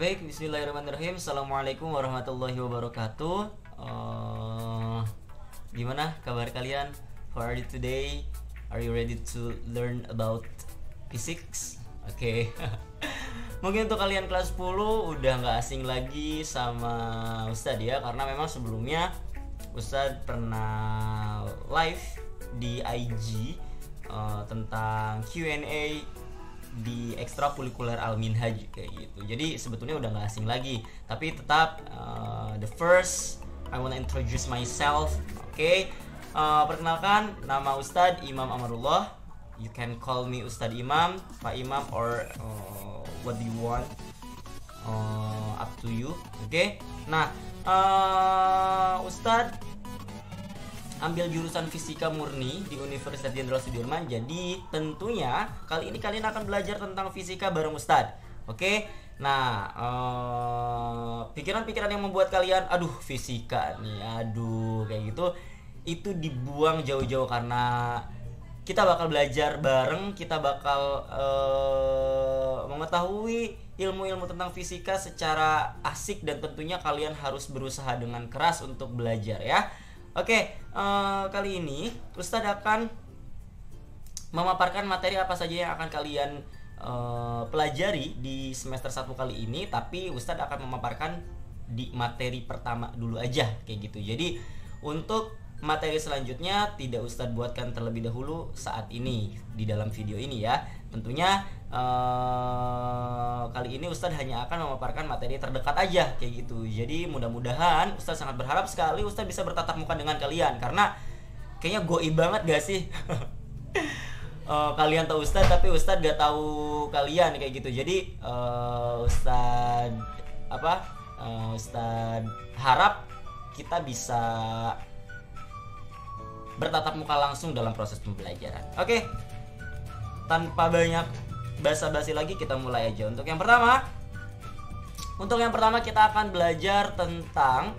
Baik, bismillahirrahmanirrahim. Assalamualaikum warahmatullahi wabarakatuh. Gimana kabar kalian? How are you today? Are you ready to learn about physics? Oke. Mungkin untuk kalian kelas 10 udah nggak asing lagi sama Ustadz ya, karena memang sebelumnya Ustadz pernah live di IG tentang Q&A di ekstrakurikuler Al-Minhaj kayak gitu. Jadi sebetulnya udah nggak asing lagi, tapi tetap the first I wanna introduce myself. Oke. Perkenalkan, nama Ustadz Imam Amarullah. You can call me Ustadz Imam, Pak Imam, or what do you want, up to you. Oke. Nah, Ustadz ambil jurusan fisika murni di Universitas Jenderal Sudirman. Jadi tentunya kali ini kalian akan belajar tentang fisika bareng Ustadz. Oke. Nah, pikiran-pikiran yang membuat kalian aduh fisika nih, aduh kayak gitu, itu dibuang jauh-jauh, karena kita bakal belajar bareng, kita bakal mengetahui ilmu-ilmu tentang fisika secara asik, dan tentunya kalian harus berusaha dengan keras untuk belajar ya. Oke, kali ini Ustadz akan memaparkan materi apa saja yang akan kalian pelajari di semester 1 kali ini, tapi Ustadz akan memaparkan di materi pertama dulu aja kayak gitu. Jadi untuk materi selanjutnya tidak Ustadz buatkan terlebih dahulu saat ini di dalam video ini ya. Tentunya kali ini Ustadz hanya akan memaparkan materi terdekat aja kayak gitu. Jadi mudah-mudahan Ustadz sangat berharap sekali Ustadz bisa bertatap muka dengan kalian, karena kayaknya goib banget gak sih? Kalian tahu Ustadz tapi Ustadz gak tahu kalian kayak gitu. Jadi Ustadz harap kita bisa bertatap muka langsung dalam proses pembelajaran. Oke. Tanpa banyak basa-basi lagi, kita mulai aja. Untuk yang pertama kita akan belajar tentang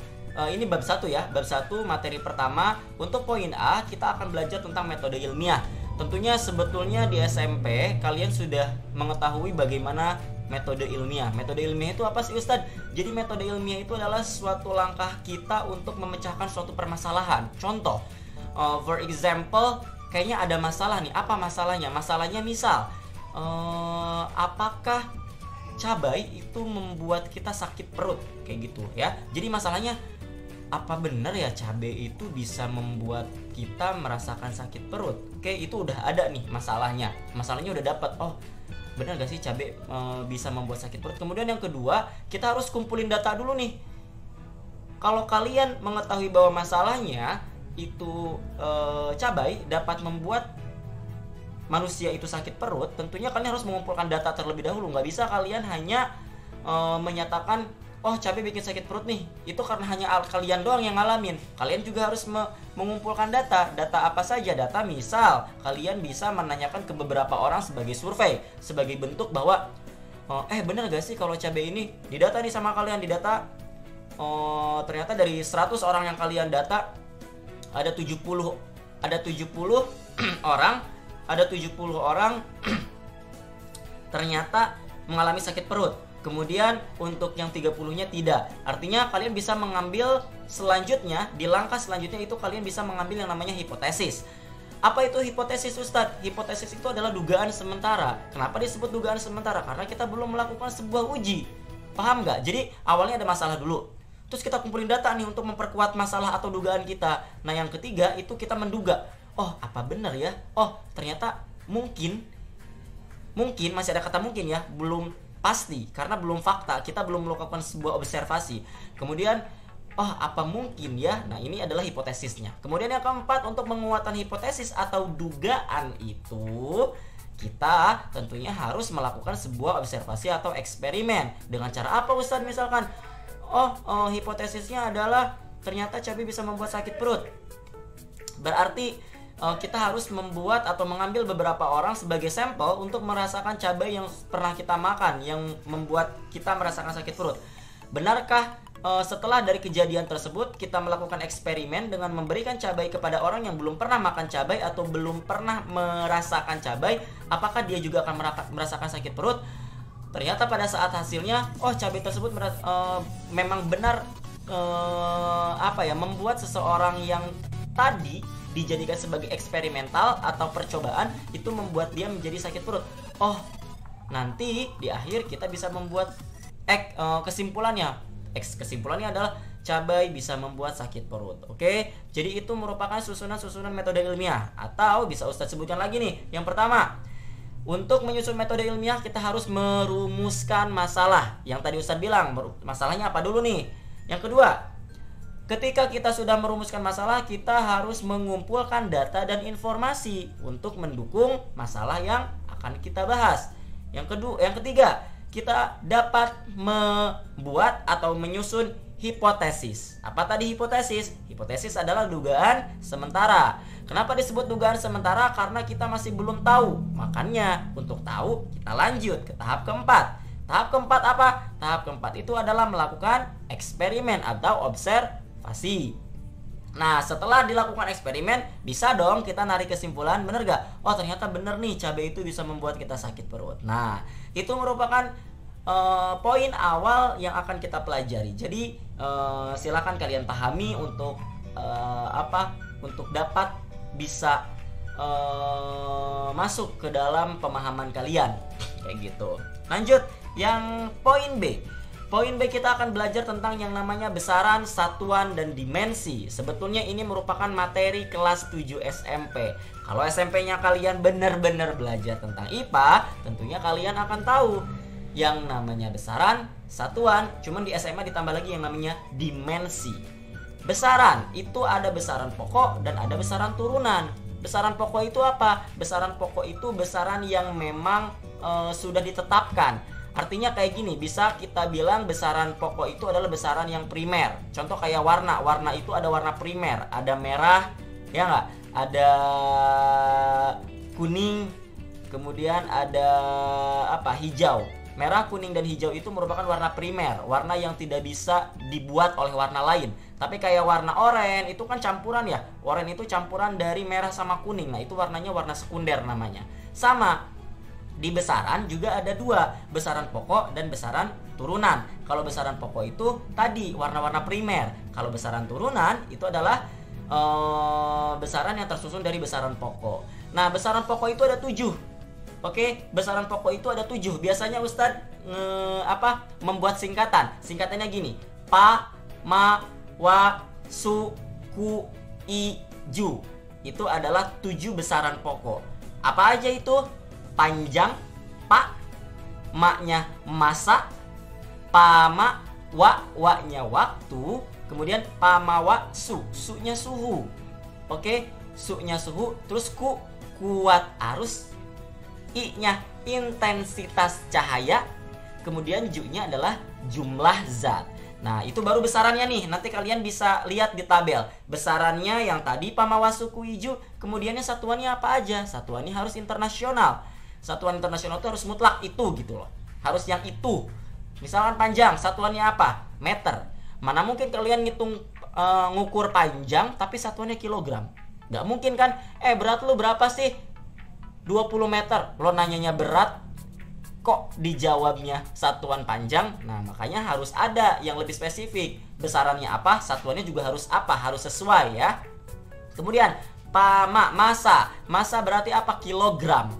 ini bab 1 ya. Bab 1 materi pertama. Untuk poin A kita akan belajar tentang metode ilmiah. Tentunya sebetulnya di SMP kalian sudah mengetahui bagaimana metode ilmiah. Metode ilmiah itu apa sih Ustadz? Jadi metode ilmiah itu adalah suatu langkah kita untuk memecahkan suatu permasalahan. Contoh, for example, kayaknya ada masalah nih. Apa masalahnya? Masalahnya misal, apakah cabai itu membuat kita sakit perut? Kayak gitu ya. Jadi masalahnya, apa benar ya cabai itu bisa membuat kita merasakan sakit perut? Oke, itu udah ada nih masalahnya. Masalahnya udah dapat. Oh, benar gak sih cabai bisa membuat sakit perut? Kemudian yang kedua, kita harus kumpulin data dulu nih. Kalau kalian mengetahui bahwa masalahnya itu cabai dapat membuat manusia itu sakit perut, tentunya kalian harus mengumpulkan data terlebih dahulu. Nggak bisa kalian hanya menyatakan, oh cabai bikin sakit perut nih, itu karena hanya kalian doang yang ngalamin. Kalian juga harus mengumpulkan data. Data apa saja? Data misal kalian bisa menanyakan ke beberapa orang sebagai survei, sebagai bentuk bahwa bener gak sih kalau cabai ini didata nih sama kalian, didata ternyata dari 100 orang yang kalian data ada 70 orang ternyata mengalami sakit perut. Kemudian untuk yang 30-nya tidak. Artinya kalian bisa mengambil selanjutnya, di langkah selanjutnya itu kalian bisa mengambil yang namanya hipotesis. Apa itu hipotesis Ustadz? Hipotesis itu adalah dugaan sementara. Kenapa disebut dugaan sementara? Karena kita belum melakukan sebuah uji. Paham nggak? Jadi awalnya ada masalah dulu, terus kita kumpulin data nih untuk memperkuat masalah atau dugaan kita. Nah yang ketiga itu kita menduga, oh apa benar ya? Oh ternyata mungkin masih ada kata mungkin ya, belum pasti karena belum fakta, kita belum melakukan sebuah observasi. Kemudian oh apa mungkin ya? Nah ini adalah hipotesisnya. Kemudian yang keempat, untuk menguatkan hipotesis atau dugaan itu kita tentunya harus melakukan sebuah observasi atau eksperimen. Dengan cara apa Ustadz? Misalkan hipotesisnya adalah ternyata cabai bisa membuat sakit perut. Berarti kita harus membuat atau mengambil beberapa orang sebagai sampel untuk merasakan cabai yang pernah kita makan yang membuat kita merasakan sakit perut. Benarkah setelah dari kejadian tersebut kita melakukan eksperimen dengan memberikan cabai kepada orang yang belum pernah makan cabai atau belum pernah merasakan cabai, apakah dia juga akan merasakan sakit perut? ternyata pada saat hasilnya, oh cabai tersebut memang benar membuat seseorang yang tadi dijadikan sebagai eksperimental atau percobaan itu membuat dia menjadi sakit perut. Oh, nanti di akhir kita bisa membuat kesimpulannya. Kesimpulannya adalah cabai bisa membuat sakit perut. Oke, jadi itu merupakan susunan metode ilmiah. Atau bisa Ustadz sebutkan lagi nih. Yang pertama, untuk menyusun metode ilmiah kita harus merumuskan masalah. Yang tadi Ustadz bilang, masalahnya apa dulu nih? Yang kedua, ketika kita sudah merumuskan masalah, kita harus mengumpulkan data dan informasi untuk mendukung masalah yang akan kita bahas. Yang ketiga, kita dapat membuat atau menyusun hipotesis. Apa tadi hipotesis? Hipotesis adalah dugaan sementara. Kenapa disebut dugaan sementara? Karena kita masih belum tahu. Makanya untuk tahu kita lanjut ke tahap keempat. Tahap keempat apa? Tahap keempat itu adalah melakukan eksperimen atau observasi. Nah, setelah dilakukan eksperimen, bisa dong kita narik kesimpulan, bener gak? Oh, ternyata bener nih, cabai itu bisa membuat kita sakit perut. Nah, itu merupakan poin awal yang akan kita pelajari. Jadi, silakan kalian pahami untuk untuk dapat bisa masuk ke dalam pemahaman kalian. Kayak gitu. Lanjut, yang poin B. Poin B kita akan belajar tentang yang namanya besaran, satuan, dan dimensi. Sebetulnya ini merupakan materi kelas 7 SMP. Kalau SMP-nya kalian benar-benar belajar tentang IPA, tentunya kalian akan tahu yang namanya besaran, satuan, cuman di SMA ditambah lagi yang namanya dimensi. Besaran, itu ada besaran pokok dan ada besaran turunan. Besaran pokok itu apa? Besaran pokok itu besaran yang memang sudah ditetapkan. Artinya kayak gini, bisa kita bilang besaran pokok itu adalah besaran yang primer. Contoh kayak warna. Warna itu ada warna primer, ada merah, ya nggak? Ada kuning, kemudian ada hijau. Merah, kuning, dan hijau itu merupakan warna primer, warna yang tidak bisa dibuat oleh warna lain. Tapi kayak warna oranye itu kan campuran ya. Oranye itu campuran dari merah sama kuning. Nah, itu warnanya warna sekunder namanya. Sama, di besaran juga ada dua, besaran pokok dan besaran turunan. Kalau besaran pokok itu tadi warna-warna primer. Kalau besaran turunan itu adalah besaran yang tersusun dari besaran pokok. Nah, besaran pokok itu ada 7. Oke, besaran pokok itu ada 7. Biasanya Ustadz membuat singkatan. Singkatannya gini: Pa, Ma, Wa, Su, Ku, I, Ju. Itu adalah 7 besaran pokok. Apa aja itu? Panjang, pa, maknya masa, pama, wa-nya waktu, kemudian pamawa, su-nya suhu. Oke, su-nya suhu, terus kuat arus, i-nya intensitas cahaya, kemudian ju-nya adalah jumlah zat. Nah, itu baru besarannya nih. Nanti kalian bisa lihat di tabel. Besarannya yang tadi pamawa, suku, iju, kemudiannya satuannya apa aja? Satuannya harus internasional. Satuan internasional itu harus mutlak itu gitu loh. Harus yang itu. Misalkan panjang, satuannya apa? Meter. Mana mungkin kalian ngitung ngukur panjang tapi satuannya kilogram. Gak mungkin kan? Berat lu berapa sih? 20 meter. Lo nanyanya berat, kok dijawabnya satuan panjang? Nah, makanya harus ada yang lebih spesifik. Besarannya apa? Satuannya juga harus apa? Harus sesuai ya. Kemudian masa. Masa berarti apa? Kilogram.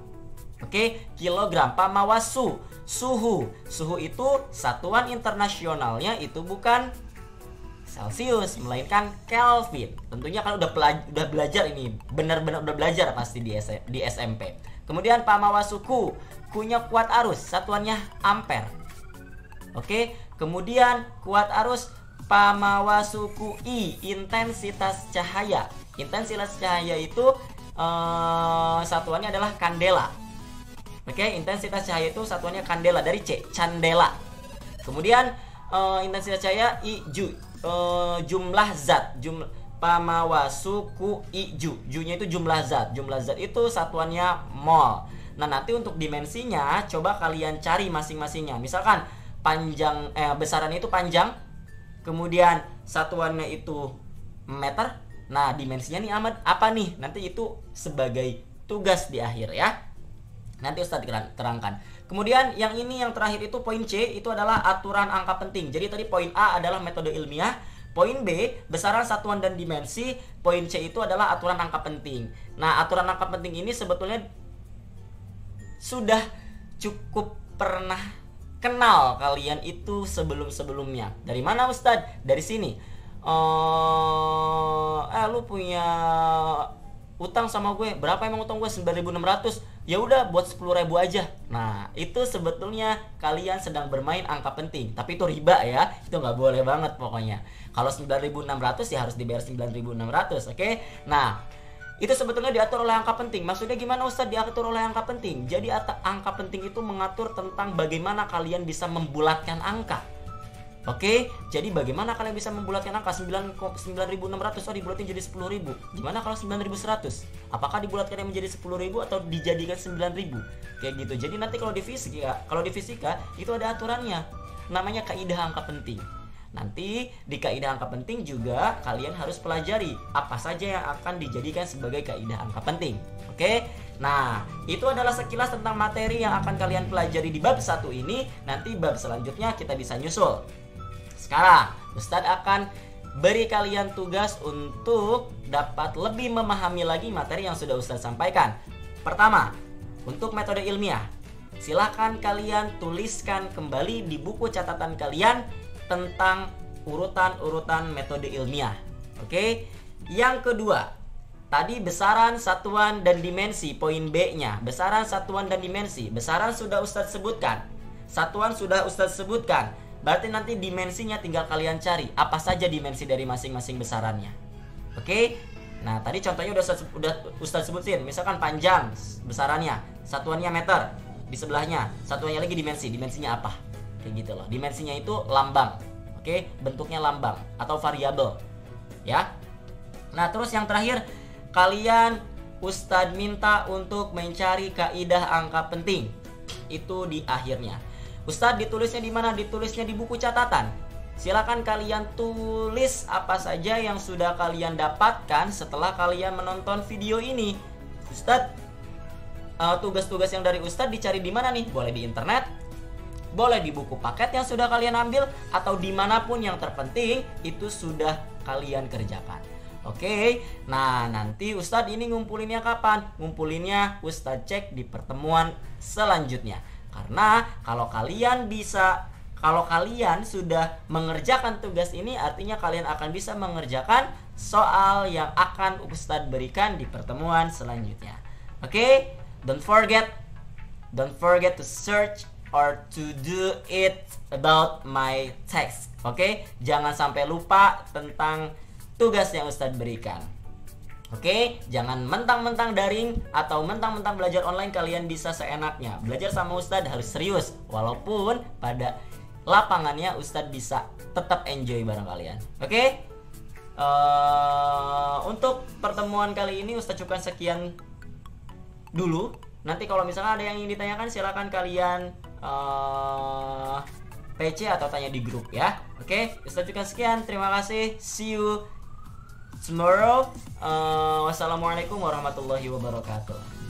Oke, kilogram. Pamawasu, suhu. Suhu itu satuan internasionalnya itu bukan Celsius, melainkan Kelvin. Tentunya kan udah belajar ini, benar-benar udah belajar pasti di SMP. Kemudian pamawasuku, kunya kuat arus, satuannya ampere. Oke, kemudian kuat arus pamawasuku I, intensitas cahaya. Intensitas cahaya itu satuannya adalah kandela. Oke, intensitas cahaya itu satuannya kandela, dari C, candela. Kemudian intensitas cahaya I, jumlah zat, pamawasuku I, ju-nya itu jumlah zat. Jumlah zat itu satuannya mol. Nah, nanti untuk dimensinya coba kalian cari masing-masingnya. Misalkan panjang besarannya itu panjang, kemudian satuannya itu meter. Nah, dimensinya nih apa nih? Nanti itu sebagai tugas di akhir ya. Nanti Ustadz terangkan. Kemudian yang ini yang terakhir itu poin C, itu adalah aturan angka penting. Jadi tadi poin A adalah metode ilmiah, poin B besaran, satuan, dan dimensi, poin C itu adalah aturan angka penting. Nah, aturan angka penting ini sebetulnya sudah cukup pernah kenal kalian itu sebelum-sebelumnya. Dari mana Ustadz? Dari sini. Lu punya utang sama gue, berapa emang utang gue? 9.600. Ya udah buat 10.000 aja. Nah, itu sebetulnya kalian sedang bermain angka penting, tapi itu riba ya. Itu nggak boleh banget pokoknya. Kalau 9.600 ya harus dibayar 9.600, oke? Nah, itu sebetulnya diatur oleh angka penting. Maksudnya gimana Ustadz diatur oleh angka penting? Jadi angka penting itu mengatur tentang bagaimana kalian bisa membulatkan angka. Oke, jadi bagaimana kalian bisa membulatkan angka 9.600 dibulatin jadi 10.000. Gimana kalau 9.100? Apakah dibulatkannya menjadi 10.000 atau dijadikan 9.000? Kayak gitu. Jadi nanti kalau di fisika itu ada aturannya. Namanya kaidah angka penting. Nanti di kaidah angka penting juga kalian harus pelajari apa saja yang akan dijadikan sebagai kaidah angka penting. Oke? Nah, itu adalah sekilas tentang materi yang akan kalian pelajari di bab 1 ini. Nanti bab selanjutnya kita bisa nyusul. Sekarang Ustadz akan beri kalian tugas untuk dapat lebih memahami lagi materi yang sudah Ustadz sampaikan. Pertama, untuk metode ilmiah, silahkan kalian tuliskan kembali di buku catatan kalian tentang urutan-urutan metode ilmiah. Oke. Yang kedua, tadi besaran, satuan, dan dimensi, poin B-nya. Besaran, satuan, dan dimensi. Besaran sudah Ustadz sebutkan, satuan sudah Ustadz sebutkan. Berarti nanti dimensinya tinggal kalian cari apa saja dimensi dari masing-masing besarannya. Oke? Nah, tadi contohnya udah Ustadz sebutin. Misalkan panjang besarannya, satuannya meter, di sebelahnya satuannya lagi dimensi. Dimensinya apa? Kayak gitu loh. Dimensinya itu lambang. Oke? Bentuknya lambang atau variabel. Ya. Nah, terus yang terakhir, kalian Ustadz minta untuk mencari kaidah angka penting. Itu di akhirnya. Ustadz ditulisnya di mana? Ditulisnya di buku catatan. Silakan kalian tulis apa saja yang sudah kalian dapatkan setelah kalian menonton video ini. Ustadz, tugas-tugas yang dari Ustadz dicari di mana nih? Boleh di internet, boleh di buku paket yang sudah kalian ambil, atau dimanapun yang terpenting itu sudah kalian kerjakan. Oke, nah nanti Ustadz ini ngumpulinnya kapan? Ngumpulinnya Ustadz cek di pertemuan selanjutnya. Karena kalau kalian sudah mengerjakan tugas ini, artinya kalian akan bisa mengerjakan soal yang akan Ustadz berikan di pertemuan selanjutnya. Oke? Don't forget to search or to do it about my text. Oke? Jangan sampai lupa tentang tugas yang Ustadz berikan. Oke, jangan mentang-mentang daring atau mentang-mentang belajar online kalian bisa seenaknya. Belajar sama Ustadz harus serius, walaupun pada lapangannya Ustadz bisa tetap enjoy bareng kalian. Oke? Untuk pertemuan kali ini Ustadz cukupkan sekian dulu. Nanti kalau misalnya ada yang ingin ditanyakan, silakan kalian PC atau tanya di grup ya. Oke, Ustadz cukupkan sekian. Terima kasih. See you tomorrow. Wassalamualaikum warahmatullahi wabarakatuh.